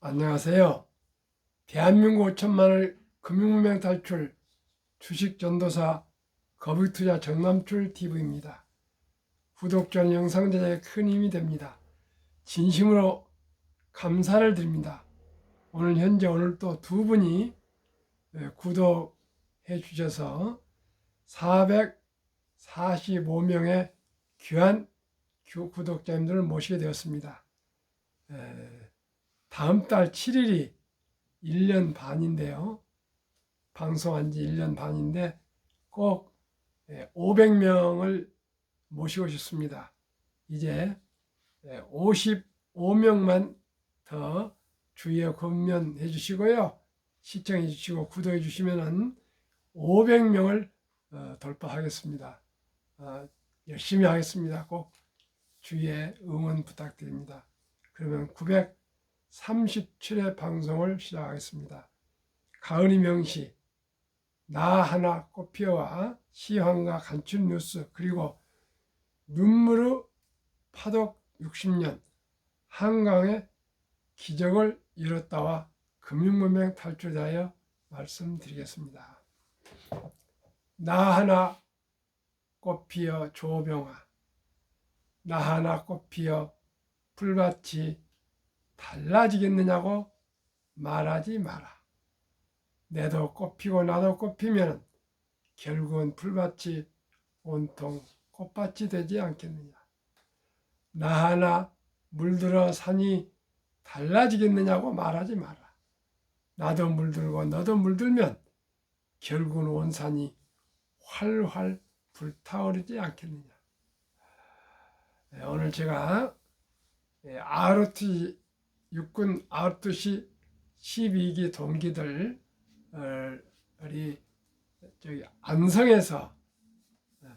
안녕하세요. 대한민국 5천만을 금융문명 탈출 주식전도사 거북투자 정남출 TV입니다. 구독, 좋아요, 영상 제작에 큰 힘이 됩니다. 진심으로 감사를 드립니다. 오늘 또 두 분이 구독해 주셔서 445명의 귀한 구독자님들을 모시게 되었습니다. 다음 달 7일이 1년 반인데요. 방송한 지 1년 반인데 꼭 500명을 모시고 싶습니다. 이제 55명만 더 주위에 권면해 주시고요. 시청해 주시고 구독해 주시면 500명을 돌파하겠습니다. 열심히 하겠습니다. 꼭 주위에 응원 부탁드립니다. 그러면 937회 방송을 시작하겠습니다. 가은이 명시, 나 하나 꽃피어와 시황과 간추린 뉴스, 그리고 눈물의 파독 60년, 한강의 기적을 이뤘다와 금융문명 탈출하여 말씀드리겠습니다. 나 하나 꽃피어 조병아, 나 하나 꽃피어 풀밭이 달라지겠느냐고 말하지 마라. 내도 꽃피고 나도 꽃피면 결국은 풀밭이 온통 꽃밭이 되지 않겠느냐. 나 하나 물들어 산이 달라지겠느냐고 말하지 마라. 나도 물들고 너도 물들면 결국은 온 산이 활활 불타오르지 않겠느냐. 오늘 제가 ROT 육군 ROTC 12기 동기들 우리 저기 안성에서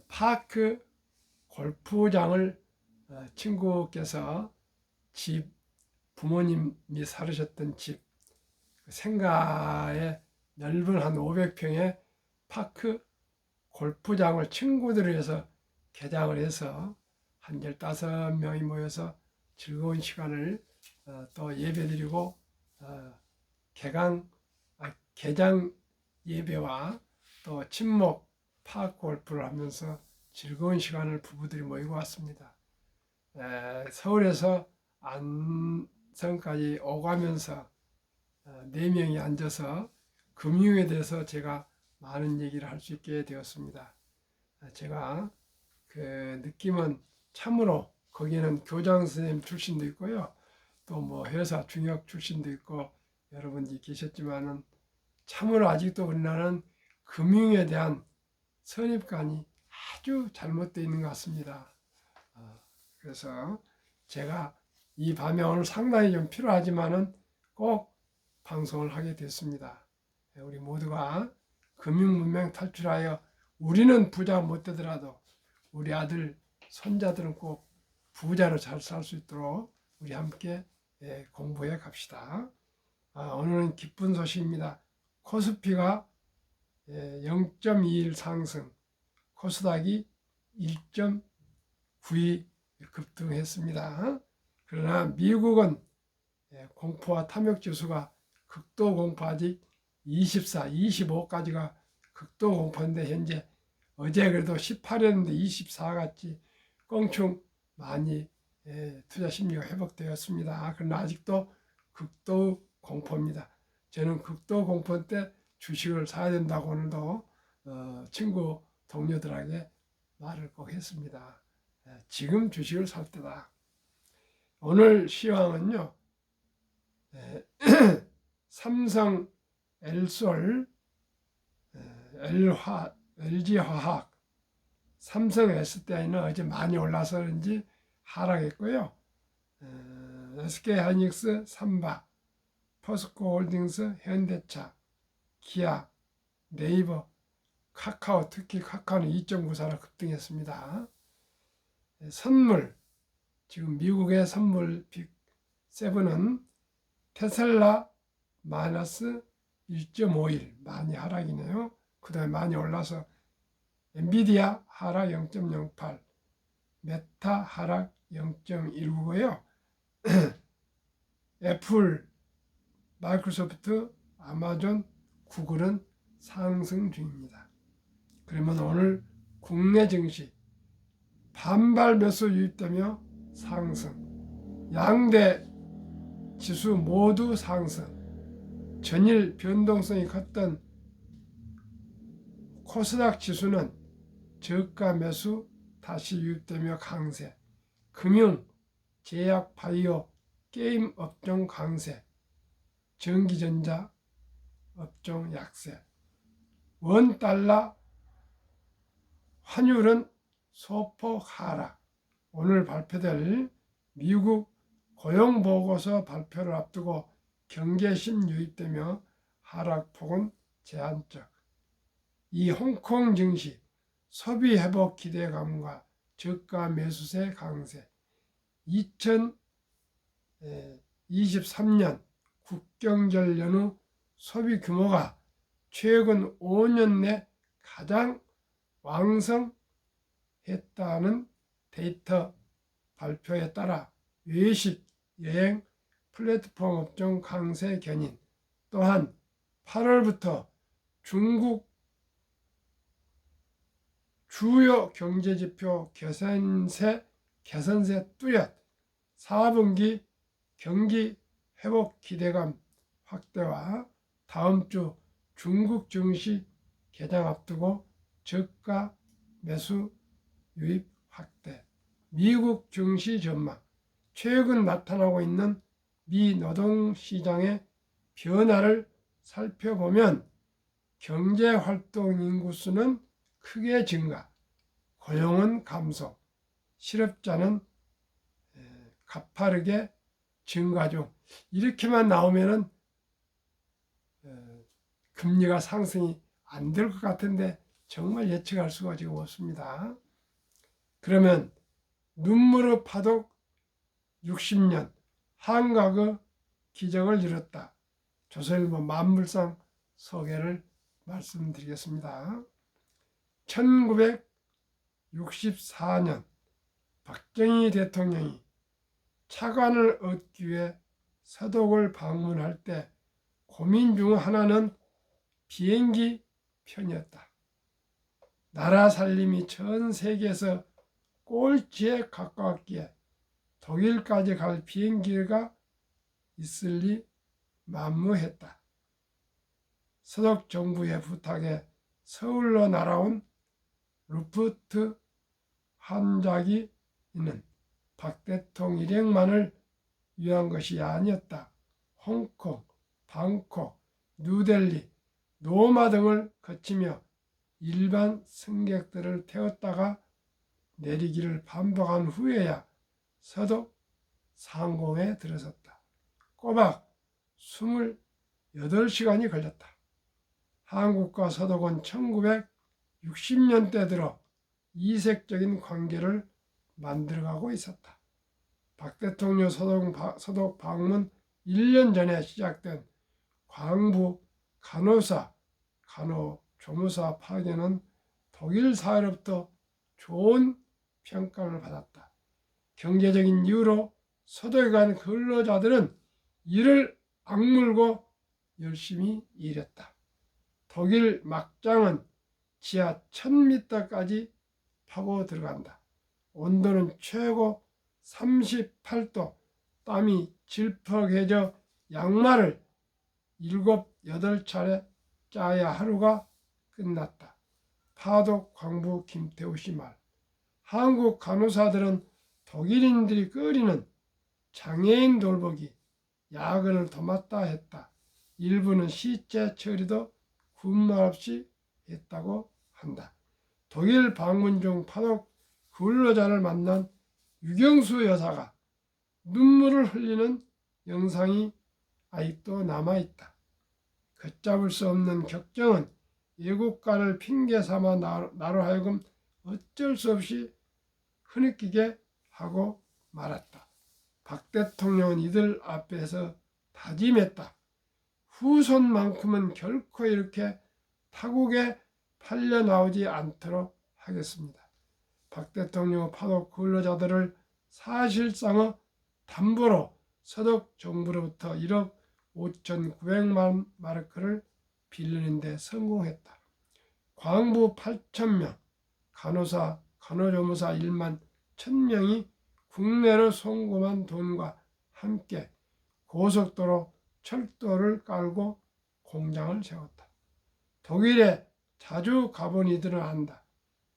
파크 골프장을 친구께서 집 부모님이 살으셨던 집 생가에 넓은 한 500평의 파크 골프장을 친구들을 위해서 개장을 해서 한 15명이 모여서 즐거운 시간을 또 예배드리고 개장 예배와 또 친목 파크 골프를 하면서 즐거운 시간을 부부들이 모이고 왔습니다. 서울에서 안성까지 오가면서 4명이 앉아서 금융에 대해서 제가 많은 얘기를 할 수 있게 되었습니다. 제가 그 느낌은 참으로 거기는 교장 선생님 출신도 있고요. 또 뭐 회사 중역 출신도 있고 여러분들이 계셨지만은 참으로 아직도 우리나라는 금융에 대한 선입관이 아주 잘못되어 있는 것 같습니다. 그래서 제가 이 밤에 오늘 상당히 좀 필요하지만은 꼭 방송을 하게 됐습니다. 우리 모두가 금융문명 탈출하여 우리는 부자 못 되더라도 우리 아들, 손자들은 꼭 부자로 잘 살 수 있도록 우리 함께 공부해 갑시다. 오늘은 기쁜 소식입니다. 코스피가 0.21 상승, 코스닥이 1.92 급등했습니다. 그러나 미국은 공포와 탐욕 지수가 극도 공포, 아직 24, 25까지가 극도 공포인데 현재 어제 그래도 18이었는데 24 같이 껑충 많이 투자 심리가 회복되었습니다. 그러나 아직도 극도 공포입니다. 저는 극도 공포 때 주식을 사야 된다고 오늘도 친구 동료들에게 말을 꼭 했습니다. 지금 주식을 살 때다. 오늘 시황은요. 삼성, 엘솔, LG화학, 삼성 SDI는 어제 많이 올라서 그런지 하락했고요. SK하이닉스, 삼바, 포스코홀딩스, 현대차, 기아, 네이버, 카카오, 특히 카카오는 2.94로 급등했습니다. 선물, 지금 미국의 선물 빅7은 테슬라 마이너스 1.51 많이 하락이네요. 그 다음에 많이 올라서 엔비디아 하락 0.08, 메타 하락 0.19고요. 애플 마이크로소프트, 아마존, 구글은 상승 중입니다. 그러면 오늘 국내 증시 반발 매수 유입되며 상승, 양대 지수 모두 상승, 전일 변동성이 컸던 코스닥 지수는 저가 매수 다시 유입되며 강세, 금융, 제약, 바이오, 게임 업종 강세, 전기전자 업종 약세, 원달러 환율은 소폭 하락. 오늘 발표될 미국 고용보고서 발표를 앞두고 경계심 유입되며 하락폭은 제한적. 이 홍콩 증시 소비 회복 기대감과 저가 매수세 강세, 2023년 국경절 연후 소비 규모가 최근 5년 내 가장 왕성했다는 데이터 발표에 따라 외식, 여행, 플랫폼 업종 강세 견인, 또한 8월부터 중국 주요 경제지표 개선세 뚜렷, 4분기 경기 회복 기대감 확대와 다음 주 중국 증시 개장 앞두고 저가 매수 유입 확대, 미국 증시 전망, 최근 나타나고 있는 미 노동시장의 변화를 살펴보면 경제활동 인구수는 크게 증가, 고용은 감소, 실업자는 가파르게 증가 중. 이렇게만 나오면은 금리가 상승이 안 될 것 같은데 정말 예측할 수가 지금 없습니다. 그러면 눈물의 파독 60년 한국의 기적을 이뤘다. 조선일보 만물상 소개를 말씀드리겠습니다. 1964년 박정희 대통령이 차관을 얻기 위해 서독을 방문할 때 고민 중 하나는 비행기 편이었다. 나라 살림이 전 세계에서 꼴찌에 가까웠기에 독일까지 갈 비행기가 있을 리 만무했다. 서독 정부의 부탁에 서울로 날아온 루프트 한자기는 박 대통령 일행만을 위한 것이 아니었다. 홍콩, 방콕, 뉴델리, 로마 등을 거치며 일반 승객들을 태웠다가 내리기를 반복한 후에야 서독 상공에 들어섰다. 꼬박 28시간이 걸렸다. 한국과 서독은 1960년대 들어 이색적인 관계를 만들어가고 있었다. 박 대통령 서독 방문 1년 전에 시작된 광부 간호조무사 파견은 독일 사회로부터 좋은 평가를 받았다. 경제적인 이유로 서독에 간 근로자들은 이를 악물고 열심히 일했다. 독일 막장은 지하 1000m까지 파고 들어간다. 온도는 최고 38도, 땀이 질퍽해져 양말을 7, 8차례 짜야 하루가 끝났다. 파독 광부 김태우 씨 말. 한국 간호사들은 독일인들이 끓이는 장애인 돌보기, 야근을 도맡아 했다. 일부는 시체 처리도 군말 없이 했다고 한다. 독일 방문 중 파독 근로자를 만난 유경수 여사가 눈물을 흘리는 영상이 아직도 남아있다. 걷잡을 수 없는 격정은 애국가를 핑계 삼아 나로 하여금 어쩔 수 없이 흐느끼게 하고 말았다. 박 대통령은 이들 앞에서 다짐했다. 후손만큼은 결코 이렇게 타국에 팔려 나오지 않도록 하겠습니다. 박 대통령 파독 근로자들을 사실상의 담보로 서독 정부로부터 1억 5,900만 마르크를 빌리는 데 성공했다. 광부 8,000명, 간호사, 간호조무사 1만 1,000명이 국내로 송금한 돈과 함께 고속도로, 철도를 깔고 공장을 세웠다. 독일에 자주 가본 이들은 안다.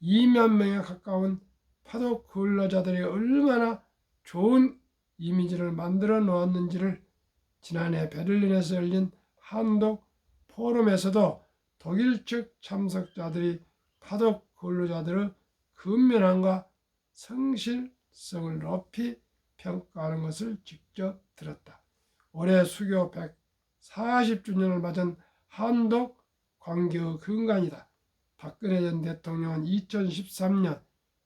2만 명에 가까운 파독 근로자들이 얼마나 좋은 이미지를 만들어 놓았는지를 지난해 베를린에서 열린 한독 포럼에서도 독일 측 참석자들이 파독 근로자들의 근면함과 성실성을 높이 평가하는 것을 직접 들었다. 올해 수교 140주년을 맞은 한독 광교의 근간이다. 박근혜 전 대통령은 2013년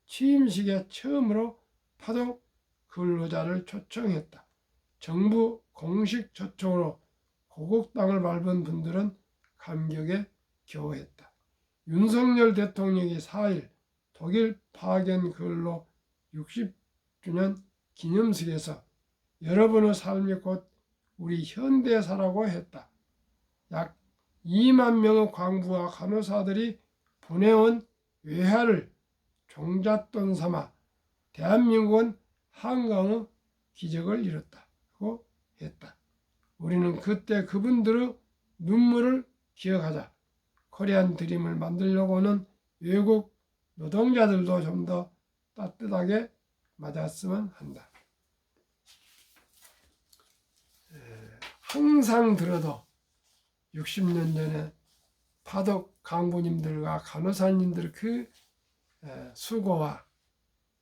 취임식에 처음으로 파독 근로자를 초청했다. 정부 공식 초청으로 고국 땅을 밟은 분들은 감격에 겨워했다. 윤석열 대통령이 4일 독일 파견 근로 60주년 기념식에서 여러분의 삶이 곧 우리 현대사라고 했다. 약 2만 명의 광부와 간호사들이 보내온 외화를 종잣돈 삼아 대한민국은 한강의 기적을 이뤘다고 했다. 우리는 그때 그분들의 눈물을 기억하자. 코리안 드림을 만들려고 하는 외국 노동자들도 좀 더 따뜻하게 맞았으면 한다. 항상 들어도 60년 전에 파독 강부님들과 간호사님들 그 수고와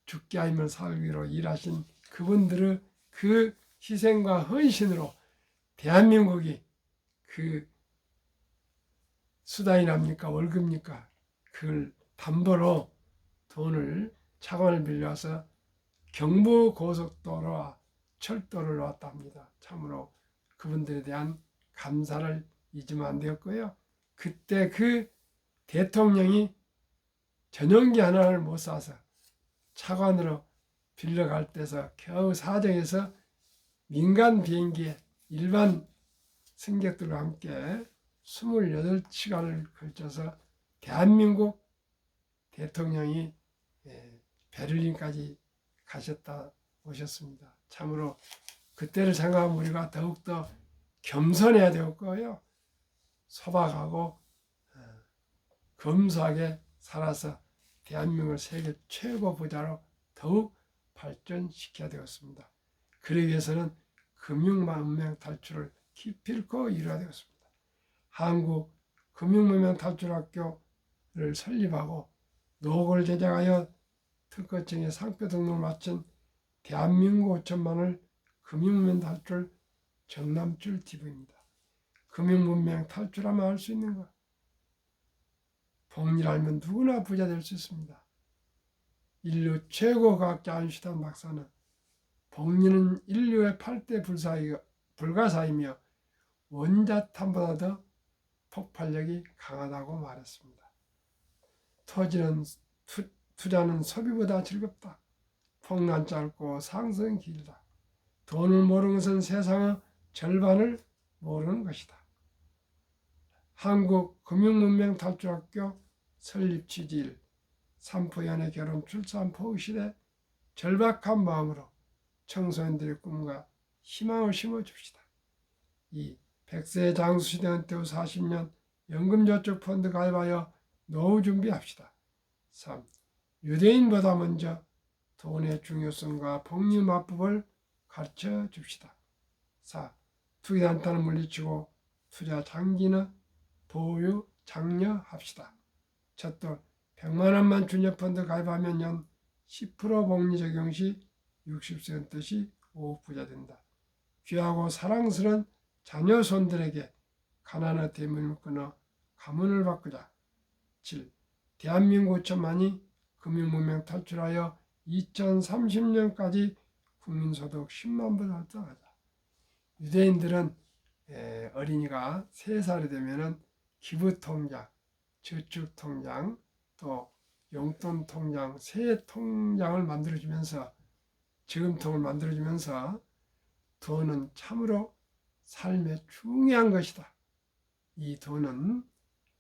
죽게 하면 살기로 일하신 그분들의 그 희생과 헌신으로 대한민국이 그 수당이랍니까 월급입니까 그걸 담보로 돈을 차관을 빌려서 경부고속도로와 철도를 놓았다 합니다. 참으로 그분들에 대한 감사를 잊으면 안 되었고요. 그때 그 대통령이 전용기 하나를 못 사서 차관으로 빌려갈 때서 겨우 사정해서 민간 비행기에 일반 승객들과 함께 28시간을 걸쳐서 대한민국 대통령이 베를린까지 가셨다 오셨습니다. 참으로 그때를 생각하면 우리가 더욱더 겸손해야 되었고요. 소박하고 검소하게 살아서 대한민국을 세계 최고 부자로 더욱 발전시켜야 되었습니다. 그러기 위해서는 금융문명 탈출을 기필코 이루어야 되었습니다. 한국 금융문명 탈출학교를 설립하고 노고를 제작하여 특허청에 상표 등록을 마친 대한민국 5천만을 금융문명 탈출 정남줄 TV입니다. 금융문명 탈출하면 할 수 있는 것. 복리를 알면 누구나 부자 될 수 있습니다. 인류 최고 과학자 아인슈타인 박사는 복리는 인류의 8대 불가사이며 원자탄보다 더 폭발력이 강하다고 말했습니다. 투자는 소비보다 즐겁다. 폭난 짧고 상승 길다. 돈을 모르는 것은 세상의 절반을 모르는 것이다. 한국금융문명 탈출학교 설립 취지일 산포연애 결혼 출산 포기 시대 절박한 마음으로 청소년들의 꿈과 희망을 심어줍시다. 2. 100세 장수시대 은퇴 후 40년 연금저축펀드 가입하여 노후 준비합시다. 3. 유대인보다 먼저 돈의 중요성과 복리 맞법을 가르쳐 줍시다. 4. 투기단타는 물리치고 투자 장기는 보유 장려합시다. 첫돌 100만 원만 주녀펀드 가입하면 연 10% 복리 적용 시 60세 시 5억 부자 된다. 귀하고 사랑스러운 자녀 손들에게 가난의 대문을 끊어 가문을 바꾸자. 7. 대한민국 5천만이 금융문명 탈출하여 2030년까지 국민소득 10만 불 달성하자. 유대인들은 어린이가 3살이 되면 기부통장, 저축통장, 또 용돈통장, 세통장을 만들어주면서 저금통을 만들어주면서 돈은 참으로 삶의 중요한 것이다. 이 돈은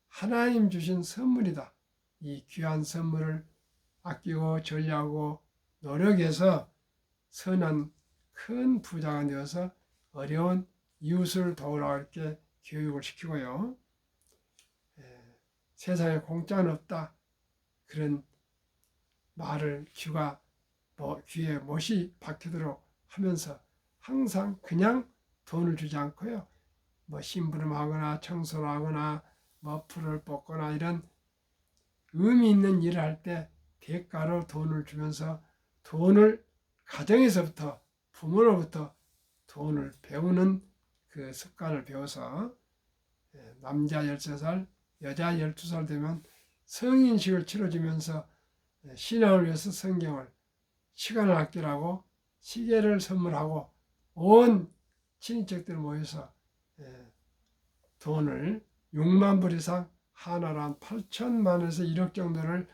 하나님 주신 선물이다. 이 귀한 선물을 아끼고 전리하고 노력해서 선한 큰 부자가 되어서 어려운 이웃을 도우라 이렇게 교육을 시키고요. 세상에 공짜는 없다. 그런 말을 귀에 못이 박히도록 하면서 항상 그냥 돈을 주지 않고요. 심부름하거나 청소를 하거나 풀을 뽑거나 이런 의미 있는 일을 할 때 대가로 돈을 주면서 돈을 가정에서부터 부모로부터 돈을 배우는 그 습관을 배워서 남자 13살, 여자 12살 되면 성인식을 치러주면서 신앙을 위해서 성경을 시간을 아끼라고 시계를 선물하고 온 친인척들 모여서 돈을 6만 불 이상 하나로 한 8천만에서 1억 정도를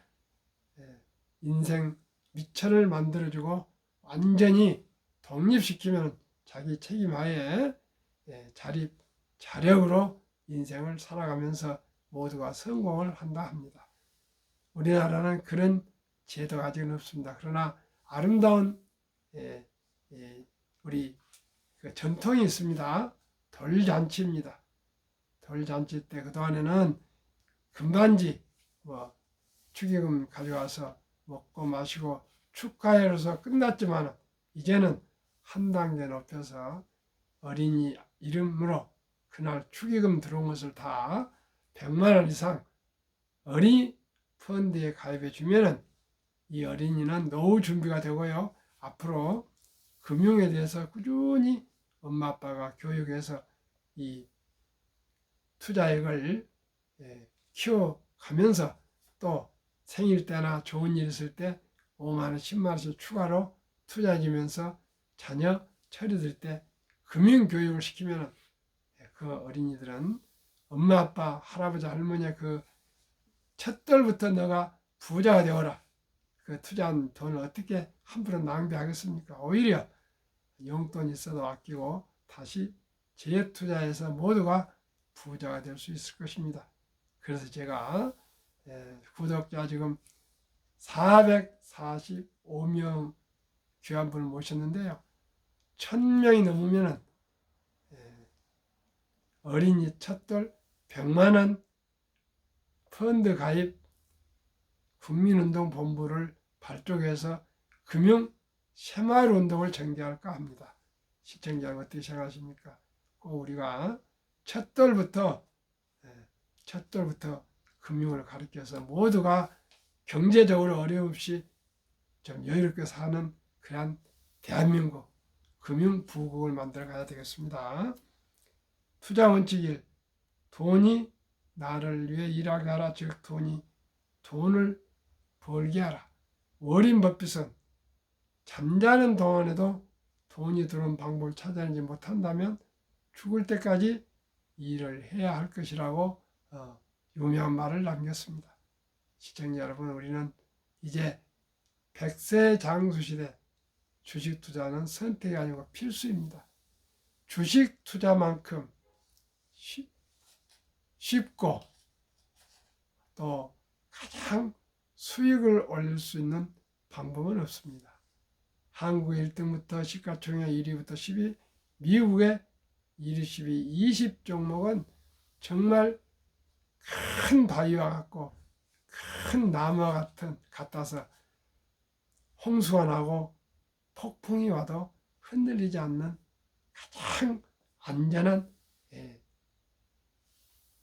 인생 미천을 만들어주고 완전히 독립시키면 자기 책임하에 자립, 자력으로 인생을 살아가면서 모두가 성공을 한다 합니다. 우리나라는 그런 제도가 아직은 없습니다. 그러나 아름다운 우리 그 전통이 있습니다. 돌잔치입니다. 돌잔치 때 그동안에는 금반지 축의금 가져와서 먹고 마시고 축하해로서 끝났지만 이제는 한 단계 높여서 어린이 이름으로 그날 축의금 들어온 것을 다 100만 원 이상 어린이 펀드에 가입해 주면은 이 어린이는 노후 준비가 되고요. 앞으로 금융에 대해서 꾸준히 엄마 아빠가 교육해서 이 투자액을 키워가면서 또 생일 때나 좋은 일 있을 때 5만 원, 10만 원씩 추가로 투자해 주면서 자녀 처리될 때 금융교육을 시키면 그 어린이들은 엄마 아빠 할아버지 할머니의 그 첫돌부터 너가 부자가 되어라. 그 투자한 돈을 어떻게 함부로 낭비하겠습니까? 오히려 용돈 있어도 아끼고 다시 재투자해서 모두가 부자가 될 수 있을 것입니다. 그래서 제가 구독자 지금 445명 귀한 분을 모셨는데요. 1000명이 넘으면 어린이 첫돌 100만 원 펀드 가입 국민운동본부를 발족해서 금융 새마을운동을 전개할까 합니다. 시청자 여러분 어떻게 생각하십니까? 꼭 우리가 첫돌부터 금융을 가르쳐서 모두가 경제적으로 어려움 없이 좀 여유롭게 사는 그런 대한민국 금융부국을 만들어 가야 되겠습니다. 투자 원칙 1. 돈이 나를 위해 일하게 하라. 즉 돈을 벌게 하라. 워린 버핏은 잠자는 동안에도 돈이 들어오는 방법을 찾아내지 못한다면 죽을 때까지 일을 해야 할 것이라고 유명한 말을 남겼습니다. 시청자 여러분, 우리는 이제 100세 장수 시대 주식 투자는 선택이 아니고 필수입니다. 주식 투자만큼 쉽고 또 가장 수익을 올릴 수 있는 방법은 없습니다. 한국의 1등부터 시가총액 1위부터 10위, 미국의 1위, 10위, 20 종목은 정말 큰 바위와 같고 큰 나무와 같아서 홍수가 나고 폭풍이 와도 흔들리지 않는 가장 안전한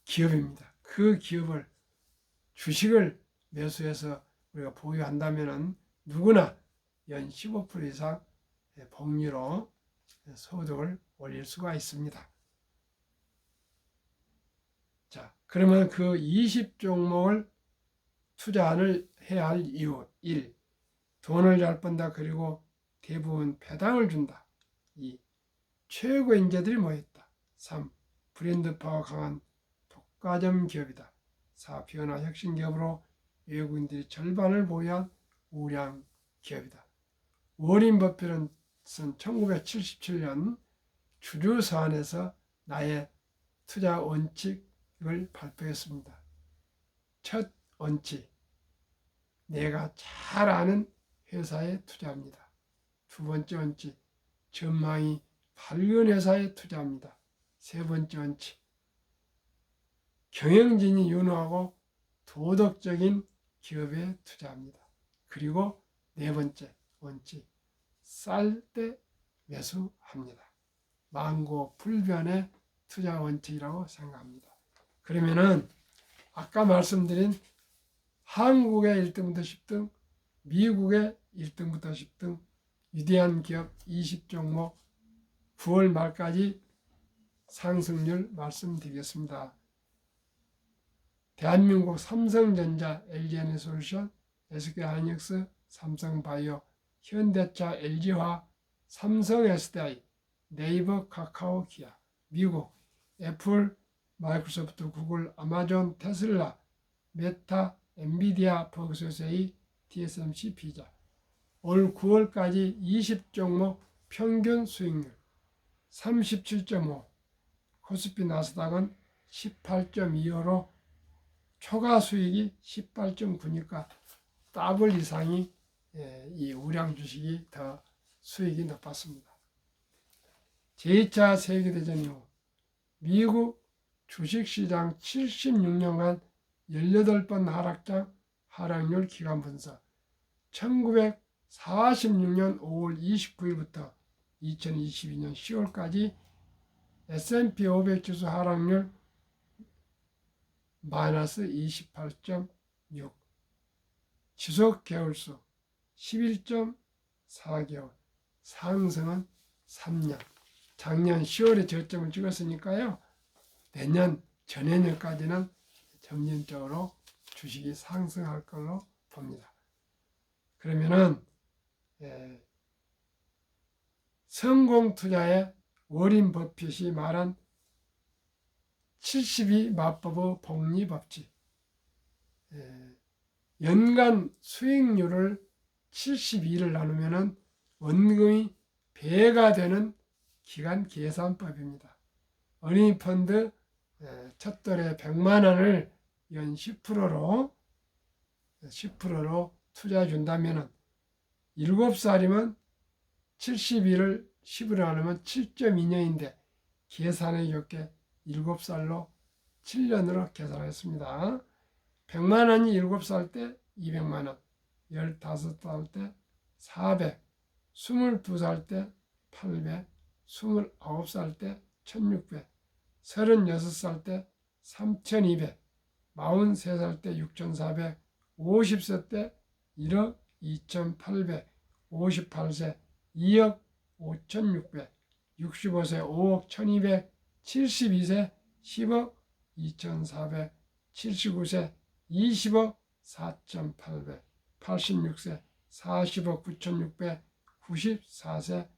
기업입니다. 그 기업을 주식을 매수해서 우리가 보유한다면 누구나 연 15% 이상 복리로 소득을 올릴 수가 있습니다. 자, 그러면 그 20종목을 투자를 해야 할 이유 1. 돈을 잘 번다. 그리고 대부분 배당을 준다. 2. 최고 인재들이 모였다. 3. 브랜드 파워 강한 독과점 기업이다. 4. 변화 혁신 기업으로 외국인들이 절반을 보유한 우량 기업이다. 워린 버핏은 1977년 주류 서한에서 나의 투자 원칙을 발표했습니다. 첫 원칙, 내가 잘 아는 회사에 투자합니다. 두 번째 원칙, 전망이 밝은 회사에 투자합니다. 세 번째 원칙, 경영진이 유능하고 도덕적인 기업에 투자합니다. 그리고 네 번째 원칙, 쌀 때 매수합니다. 만고불변의 투자 원칙이라고 생각합니다. 그러면은 아까 말씀드린 한국의 1등부터 10등, 미국의 1등부터 10등, 위대한 기업 20종목 9월 말까지 상승률 말씀드리겠습니다. 대한민국 삼성전자, LG에너지솔루션, SK하이닉스, 삼성바이오, 현대차, LG화, 삼성 SDI, 네이버, 카카오, 기아, 미국, 애플, 마이크로소프트, 구글, 아마존, 테슬라, 메타, 엔비디아, 버그소세이, TSMC, 피자. 올 9월까지 20종목 평균 수익률 37.5, 코스피 나스닥은 18.25로 초과 수익이 18.9니까 더블 이상이 이 우량 주식이 더 수익이 높았습니다. 제2차 세계대전 이후 미국 주식시장 76년간 18번 하락장 하락률 기간 분석 1946년 5월 29일부터 2022년 10월까지 S&P 500 지수 하락률 마이너스 28.6, 지속 개월수 11.4개월, 상승은 3년. 작년 10월에 저점을 찍었으니까요. 내년, 전해년까지는 점진적으로 주식이 상승할 걸로 봅니다. 그러면은 성공 투자의 워린 버핏이 말한 72 마법의 복리법칙, 연간 수익률을 72를 나누면 원금이 배가 되는 기간 계산법입니다. 어린이 펀드 첫 달에 100만 원을 연 10%로 투자해 준다면 7살이면 72를 10으로 나누면 7.2년인데 계산에 좋게 7살로 7년으로 계산했습니다. 100만 원이 7살 때 200만 원, 15살 때 400, 22살 때 800, 29살 때 1600, 36살 때 3200, 43살 때 6400, 50세 때 1억 2800, 58세 2억 5600, 65세 5억 1200, 72세 10억 2400, 79세 20억 4800, 86세 40억 9600, 94세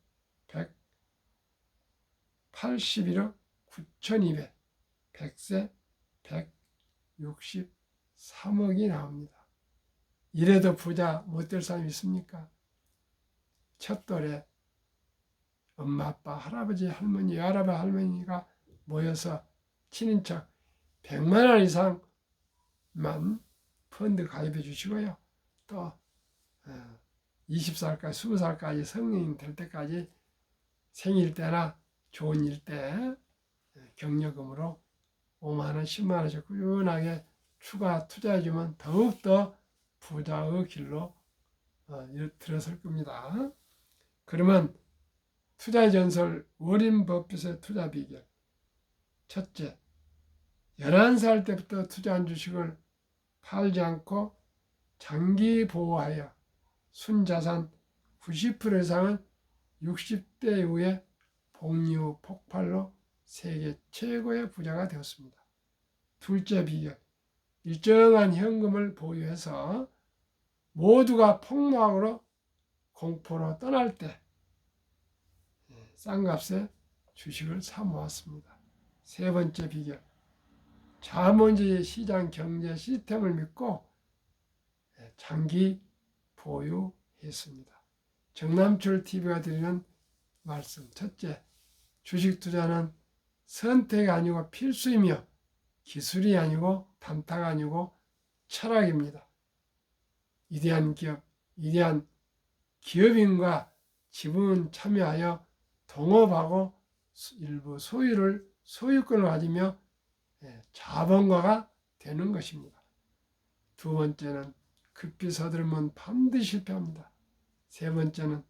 181억 9200, 100세 163억이 나옵니다. 이래도 부자 못 될 사람이 있습니까? 첫 돌에 엄마, 아빠, 할아버지, 할머니, 외할아버지, 할머니가 모여서 친인척 100만 원 이상만 펀드 가입해 주시고요. 또 20살까지 20살까지 성인이 될 때까지 생일 때나 좋은 일 때 격려금으로 5만 원, 10만 원씩 꾸준하게 추가 투자해 주면 더욱더 부자의 길로 들어설 겁니다. 그러면 투자의 전설 워린 버핏의 투자 비결. 첫째, 11살 때부터 투자한 주식을 팔지 않고 장기 보호하여 순자산 90% 이상은 60대 이후에 복리 폭발로 세계 최고의 부자가 되었습니다. 둘째 비결, 일정한 현금을 보유해서 모두가 폭락으로 공포로 떠날 때 싼 값에 주식을 사 모았습니다. 세 번째 비결, 자본주의 시장 경제 시스템을 믿고 장기 보유했습니다. 정남철 TV가 드리는 말씀. 첫째, 주식 투자는 선택이 아니고 필수이며 기술이 아니고 단타가 아니고 철학입니다. 위대한 기업, 위대한 기업인과 지분 참여하여 동업하고 일부 소유권을 가지며 자본가가 되는 것입니다. 두 번째는 급히 서두르면 반드시 실패합니다. 세 번째는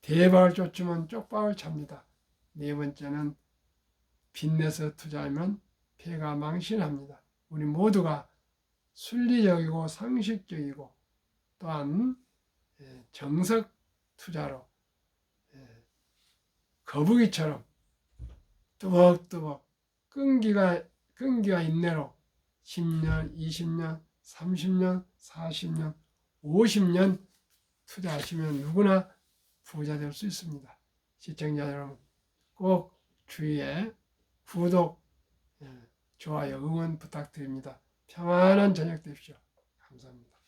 대박을 쫓으면 쪽박을 찹니다. 네 번째는 빚내서 투자하면 패가 망신합니다. 우리 모두가 순리적이고 상식적이고 또한 정석 투자로 거북이처럼 뚜벅뚜벅 끈기가 인내로 10년, 20년, 30년, 40년, 50년 투자하시면 누구나 부자 될 수 있습니다. 시청자 여러분 꼭 주위에 구독, 좋아요, 응원 부탁드립니다. 평안한 저녁 되십시오. 감사합니다.